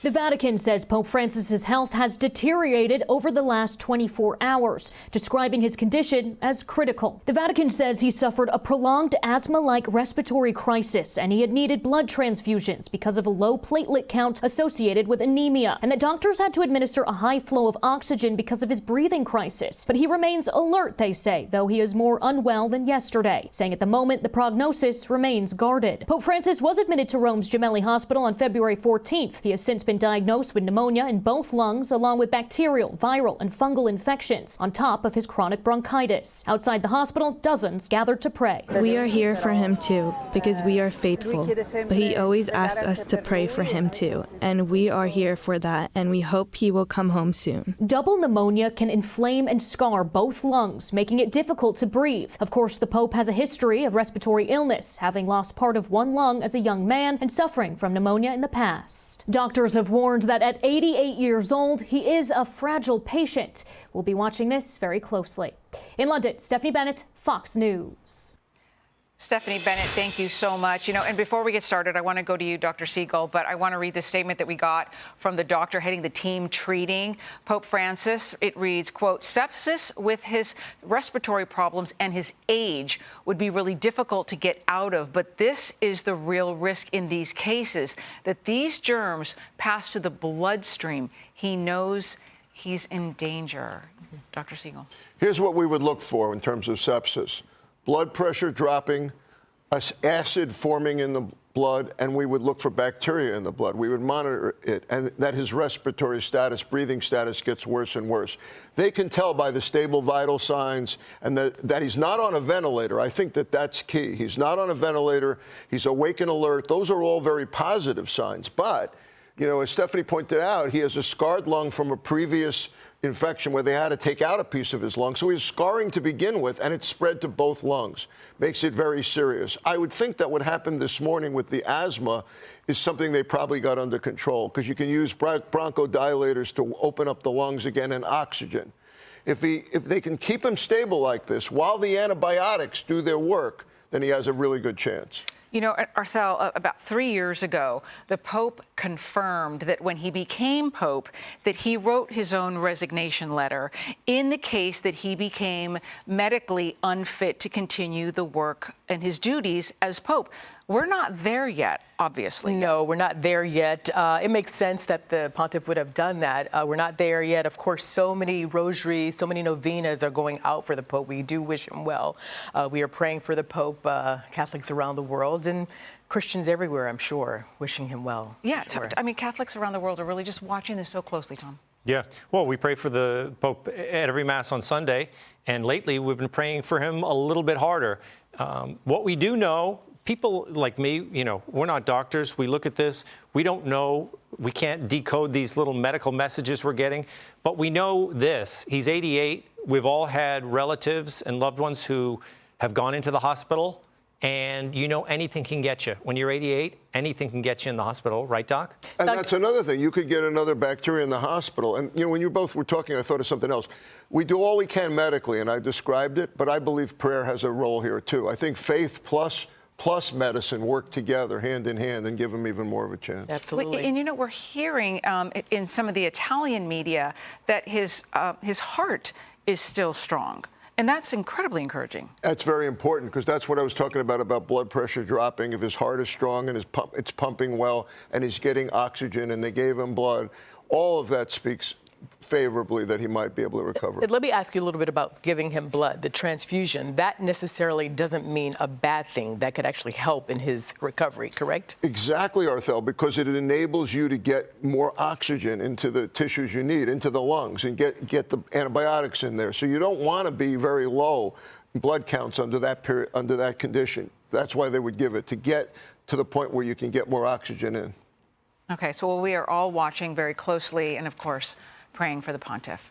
The Vatican says Pope Francis's health has deteriorated over the last 24 hours, describing his condition as critical. The Vatican says he suffered a prolonged asthma-like respiratory crisis and he had needed blood transfusions because of a low platelet count associated with anemia, and that doctors had to administer a high flow of oxygen because of his breathing crisis. But he remains alert, they say, though he is more unwell than yesterday, saying at the moment the prognosis remains guarded. Pope Francis was admitted to Rome's Gemelli Hospital on February 14th. He has since been diagnosed with pneumonia in both lungs, along with bacterial, viral, and fungal infections, on top of his chronic bronchitis. Outside the hospital, dozens gathered to pray. We are here for him too, because we are faithful. But he always asks us to pray for him too, and we are here for that, and we hope he will come home soon. Double pneumonia can inflame and scar both lungs, making it difficult to breathe. Of course, the Pope has a history of respiratory illness, having lost part of one lung as a young man and suffering from pneumonia in the past. Doctors have warned that at 88 years old, he is a fragile patient. We'll be watching this very closely. In London, Stephanie Bennett, Fox News. Stephanie Bennett, thank you so much. And before we get started, I want to go to you, Dr. Siegel, but I want to read the statement that we got from the doctor heading the team treating Pope Francis. It reads, quote, sepsis with his respiratory problems and his age would be really difficult to get out of, but this is the real risk in these cases, that these germs pass to the bloodstream. He knows he's in danger. Dr. Siegel. Here's what we would look for in terms of sepsis. Blood pressure dropping, acid forming in the blood, and we would look for bacteria in the blood. We would monitor it, and that his respiratory status, breathing status gets worse and worse. They can tell by the stable vital signs and that he's not on a ventilator. I think that that's key. He's not on a ventilator. He's awake and alert. Those are all very positive signs. But, as Stephanie pointed out, he has a scarred lung from a previous infection where they had to take out a piece of his lung. So he has scarring to begin with, and it's spread to both lungs. Makes it very serious. I would think that what happened this morning with the asthma is something they probably got under control, because you can use bronchodilators to open up the lungs again and oxygen. If they can keep him stable like this while the antibiotics do their work, then he has a really good chance. Arcel, about 3 years ago, the Pope confirmed that when he became Pope, that he wrote his own resignation letter in the case that he became medically unfit to continue the work and his duties as Pope. We're not there yet, obviously. No, we're not there yet. It makes sense that the pontiff would have done that. We're not there yet. Of course, so many rosaries, so many novenas are going out for the Pope. We do wish him well. We are praying for the Pope, Catholics around the world, and Christians everywhere, I'm sure, wishing him well. Yeah, sure. I mean, Catholics around the world are really just watching this so closely, Tom. Yeah, well, we pray for the Pope at every Mass on Sunday, and lately we've been praying for him a little bit harder. What we do know, people like me, we're not doctors. We look at this. We don't know. We can't decode these little medical messages we're getting. But we know this. He's 88. We've all had relatives and loved ones who have gone into the hospital. And anything can get you. When you're 88, anything can get you in the hospital. Right, Doc? And that's another thing. You could get another bacteria in the hospital. And, when you both were talking, I thought of something else. We do all we can medically, and I described it. But I believe prayer has a role here, too. I think faith plus medicine work together hand in hand and give him even more of a chance. Absolutely. And we're hearing in some of the Italian media that his heart is still strong. And that's incredibly encouraging. That's very important, because that's what I was talking about blood pressure dropping. If his heart is strong and it's pumping well and he's getting oxygen and they gave him blood, all of that speaks favorably that he might be able to recover. Let me ask you a little bit about giving him blood, the transfusion. That necessarily doesn't mean a bad thing. That could actually help in his recovery, correct? Exactly, Arthel, because it enables you to get more oxygen into the tissues you need, into the lungs, and get the antibiotics in there. So you don't want to be very low blood counts under that period, under that condition. That's why they would give it, to get to the point where you can get more oxygen in. Okay, so we are all watching very closely and, of course, praying for the pontiff.